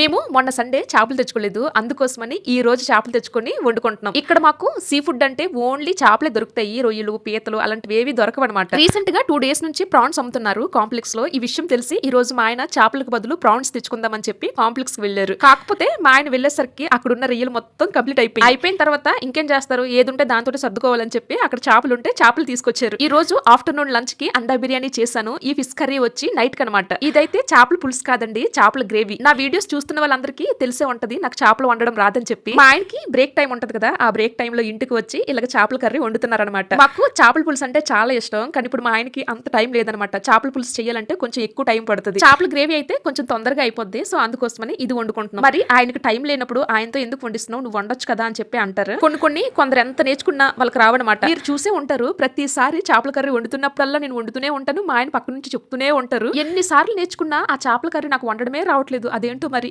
మేము మొన్న సండే చేపలు తెచ్చుకోలేదు, అందుకోసమని ఈ రోజు చేపలు తెచ్చుకొని వండుకుంటున్నాం. ఇక్కడ మాకు సీ ఫుడ్ అంటే ఓన్లీ చేపలే దొరుకుతాయి, రొయ్యలు పీతలు అలాంటివి ఏవి దొరకవన్నమాట. రీసెంట్ గా 2 days నుంచి ప్రాన్స్ అమ్ముతున్నారు కాంప్లెక్స్ లో. ఈ విషయం తెలిసి ఈ రోజు మా ఆయన చేపలకు బదులు ప్రాన్స్ తెచ్చుకుందామని చెప్పి కాంప్లెక్స్ కి వెళ్లారు. కాకపోతే మా ఆయన వెళ్లేసరికి అక్కడ ఉన్న రొయ్యలు మొత్తం కంప్లీట్ అయిపోయిన తర్వాత ఇంకేం చేస్తారు, ఏదుంటే దాంతో సర్దుకోవాలని చెప్పి అక్కడ చేపలు ఉంటే చేపలు తీసుకొచ్చారు. ఈ రోజు ఆఫ్టర్నూన్ లంచ్ కి అండా బిర్యానీ చేశాను. ఈ ఫిష్ కర్రీ వచ్చి నైట్ కనమాట. ఇదైతే చేపల పులుసు కాదండి, చేపల గ్రేవీ. నా వీడియోస్ చూస్తున్న వాళ్ళందరికీ తెలిసే ఉంటది నాకు చేపలు వండడం రాదని చెప్పి. మా ఆయనకి బ్రేక్ టైం ఉంటది కదా, ఆ బ్రేక్ టైం లో ఇంటికి వచ్చి ఇలాగ చేపల కర్రీ వండుతున్నారనమాట. మాకు చేపల పులుసు అంటే చాలా ఇష్టం, కానీ ఇప్పుడు మా ఆయనకి అంత టైం లేదనమాట. చేపల పులుసు చేయాలంటే కొంచెం ఎక్కువ టైం పడుతుంది. చేపల గ్రేవీ అయితే కొంచెం తొందరగా అయిపోద్ది, సో అందుకోసమని ఇది వండుకుంటున్నాం. మరి ఆయనకి టైం లేనప్పుడు ఆయనతో ఎందుకు వండిస్తున్నావు, నువ్వు వండొచ్చు కదా అని చెప్పి అంటారు. కొందరు ఎంత నేర్చుకున్నా వాళ్ళకి రావనమాట. మీరు చూసే ఉంటారు, ప్రతిసారి చేపల కర్రీ వండుతున్నప్పుడల్లా నేను వండుతూనే ఉంటాను, మా ఆయన పక్క నుంచి చెప్తూనే ఉంటారు. ఎన్నిసార్లు నేర్చుకున్నా ఆ చేపల కర్రీ నాకు వండడమే రావట్లేదు, అదేంటో మరి.